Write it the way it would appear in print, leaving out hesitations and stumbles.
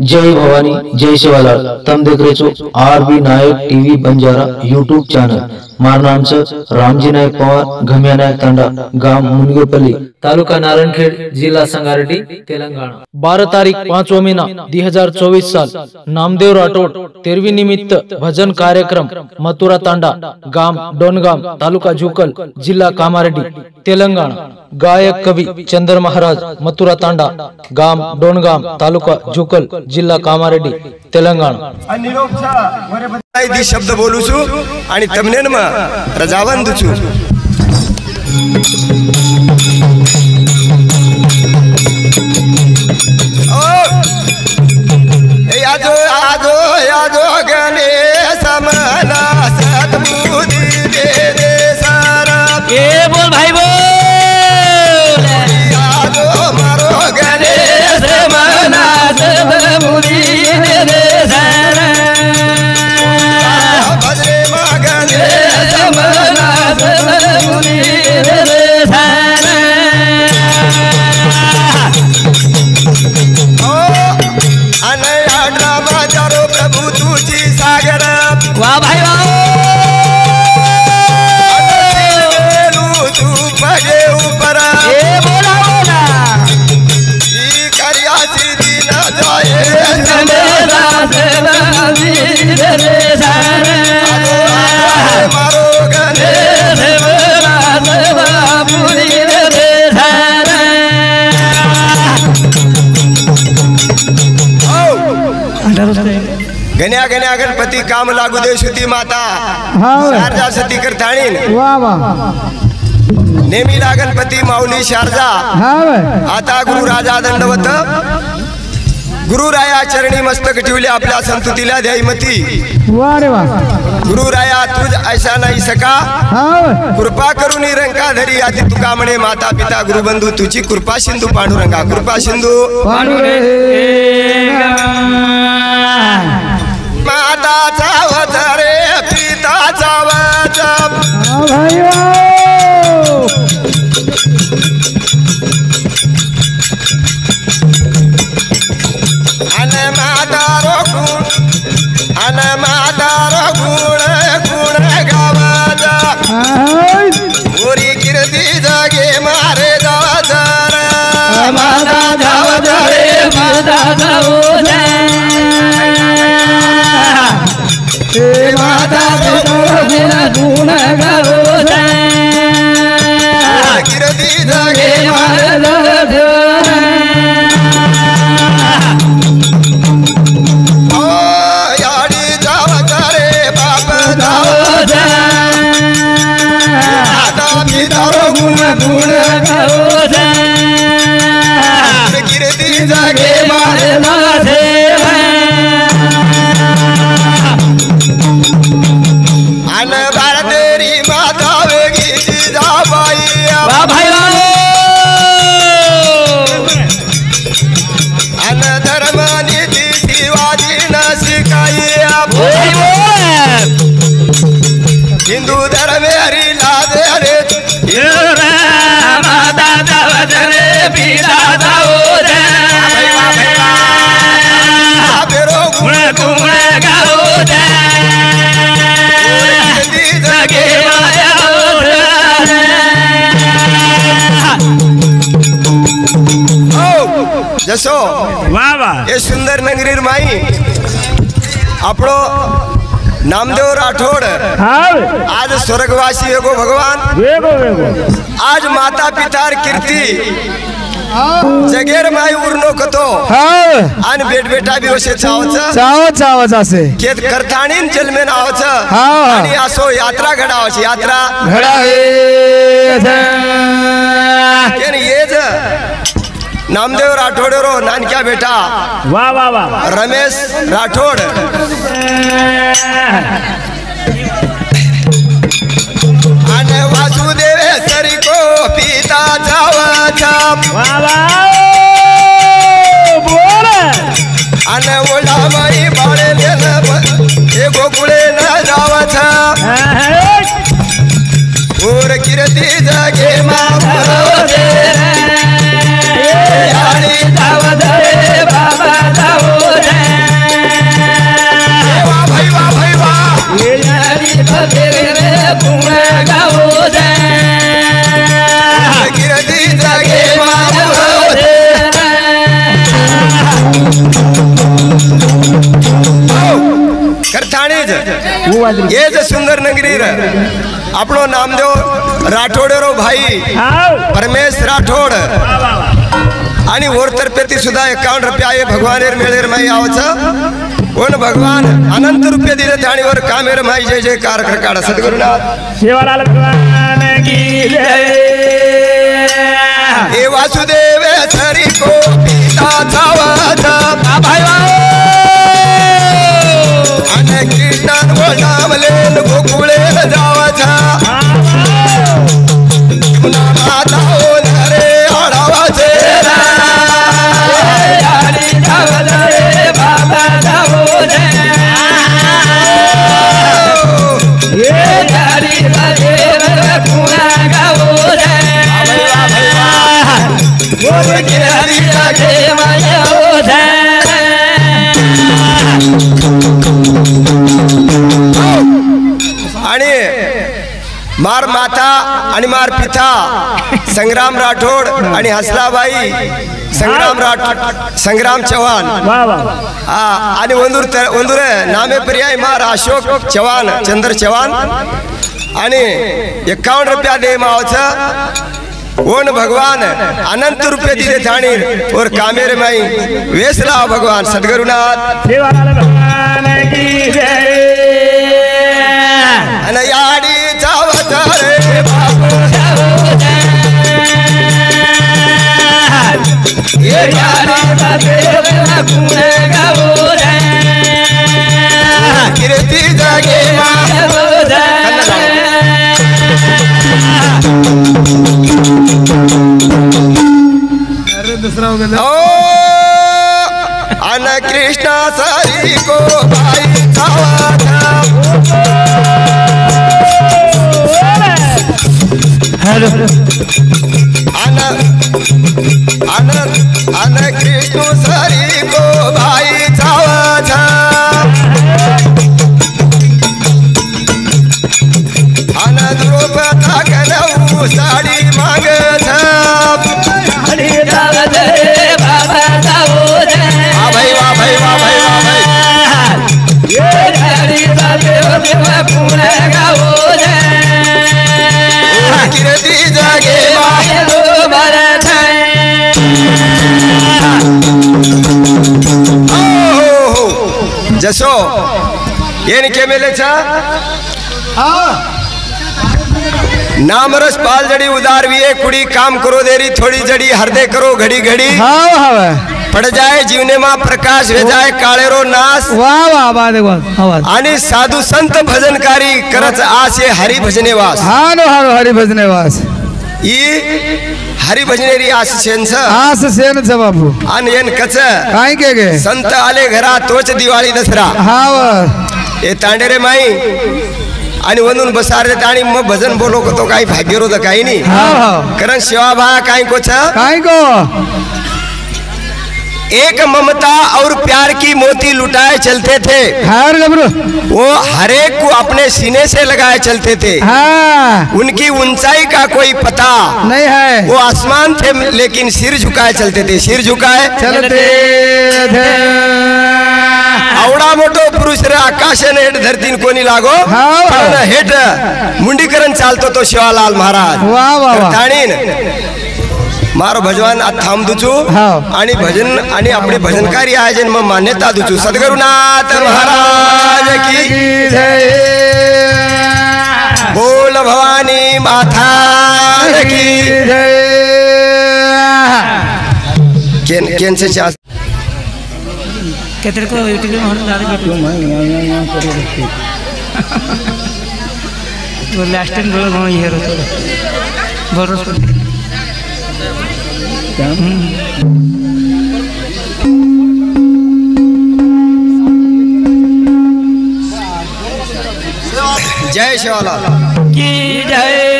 जय भवानी जय शिवालाल। तम देख रहे छो आरबी नायक टीवी बंजारा यूट्यूब चॅनल। मार नाम छ रामजी नायक पवार, घमिया नायक तांडा, गाव मुनगेपल्ली, तालुका नारायणखेड, जिला संगारेड्डी, तेलंगाणा। 12 तारीख 5वां महीना 2024 साल। नामदेव राठोड 13वीं निमित्त भजन कार्यक्रम मथुरा तांडा, गाम डोनगाम, तालुका झुकल, जिला कामारेड्डी, तेलंगाणा। गायक कवि चंद्र महाराज, मथुरा तांडा, गाम डोनगाम, तालुका झुकल, जिल्हा कामारेड्डी, तेलंगाणा। शब्द बोलू छू आणि तमनेन मा रजावंद छू। यादो यादो यादो गणेश मला सद्बुद्धी दे दे सारा। ये बोल भाई बोल। यादो मारो गणेश मला सद्बुद्धी दे दे सारा। भद्रे मा गणेश मला सद्बुद्धी दे दे सारा। प्रभु तुझी सागर वाह भाई वाह। तू पगे ऊपर ये बोला बोला। ई करिया सीधी न जाए मारो गणेश गण्या गण्या गणपती काम लागू दे शुद्धी माता शारजा सती करताळीन नेमीला गणपती माऊली शारजा। आता गुरु राजा दंडवत गुरुराया चरणी मस्तक ठेवले आपल्या संतुतीला ध्यायमती। गुरुराया तुझ ऐसा नाही सका कृपा करून रंका धरी आधी तुका म्हणे माता पिता गुरुबंधू तुझी कृपा सिंधू पांडुरंगा कृपा सिंधू माताचा वचरे पिताचा वचन मातारो गुण गुण गावाचा ओरी कीर्ती जगे मारे जावतर माता जावत रे माता जावत हे माता गुण गावत कीर्ती जगे मारे गुण गुण गावत कीर्ती जगे मारे अन भारतेरी माता वेगी जिजाबाई वाह भाई वाह। अन धर्म नीती शिवाजी न शिकाई हिंदू धर्म हरी लाज हरे माता जावत रे पिता जावत गुण गुण गावत जगे माया जसो वाह वाह। ये सुंदर नगरीर माई आपलो नामदेव राठोड आज स्वर्गवासी वेगो भगवान आज माता पितार कीर्ती जगेर माई उरनो कतो आणि बेट बेटा बी वसे चावच असे केत करताणीन जन्मेन आवच आणि असो यात्रा घडावची यात्रा केन येज नामदेव राठोड रो नानक्या बेटा वाह वाह वाह रमेश राठोड आणि वासुदेव सरी को पिता जावाचा वाह वाह बोल। आणि ओढा माई बाळे हे गोकुळे न जावाचा ओर कीर्ती जगे मावते जावत रे बाबा जावत ये जे सुंदर नगरी रे अपनो नामदेव राठोडेरो भाई परमेश राठोड आणि वरतर्फे ती सुद्धा 51 रुपया ये भगवानेर मेळेर माई आवच कोण भगवान अनंत रुपये दिले थाणीवर कामेर माई जय जयकार काढा सद्गुरुनाथ शिवलाल भगवान की जय हे वासुदेव हरी को पिता धावाचा आणि कीर्तन बोलावले गोकुळे जावाचा पुन्हा माता रे आडावाचे हरी जाव रे बाबा जाव रे ये हरी रे पुना गाव रे बोल के हरी रे माया रे आणि मार माता आणि मार पिता संग्राम राठोड आणि हसलाबाई संग्राम चव्हाण आणि वंदूर नामे पर्याय मार अशोक चव्हाण चंद्र चव्हाण आणि 51 रुपया दे मावच ओन भगवान अनंत रुपये दिले थाणी और कामेर माई वेसला भगवान सद्गुरुनाथ भगवान की जय अनयाडी जावत रे बाबू ये यारी बाबे पुणे गाव रे कीर्ती जागे अन कृष्णा सारी को भाई अन कृष्ण सारी को भाई छावा अन द्रौपदा कनऊ साड़ी मांग कीर्ती जागे जसो ಏನಕ್ಕೆ ಮೇಲೆ नामरस पाल जड़ी उदार भी कुड़ी काम करो देरी थोड़ी जड़ी हरदे करो घड़ी घड़ी पड़ जाए जीवने मा प्रकाश हो जाए काळेरो नाश आणि साधू संत भजनकारी करच आसे हरी भजने वास हरी भजने वास ई हरी भजनेरी आस सेन बाबू आणि येन कच काय के संत आले घरा तोच दिवाळी दसरा ए तांडेरे माई आणि वनून बसार देत आणि मग भजन बोलो तो काही भाग्यरोध काही नाही कारण शिवाभा काही कोच काय को एक ममता और प्यार की मोती लुटाए चलते थे वो हरेक को अपने सीने से लगाए चलते थे उनकी ऊंचाई का कोई पता नहीं है वो आसमान थे लेकिन सिर झुकाए चलते थे सिर झुकाए चलते थे आवडा मोठो पुरुष रे आकाशाने हेट धरतीन कोणी लागो पण हेट मुंडीकरण चालतो तो शिवालाल महाराज ताणीन मारो भजवान थांब दुचू आणि भजन आणि आपले भजनकारी आयोजन मग मान्यता दुचू सद्गुरुनाथ महाराज की जय बोल भवानी माता की जय केनसे चास केतर को यूट्यूब में हम डाल के वो लास्ट टाइम बोल रहा ये रो भरोसा जय शिवालाल की जय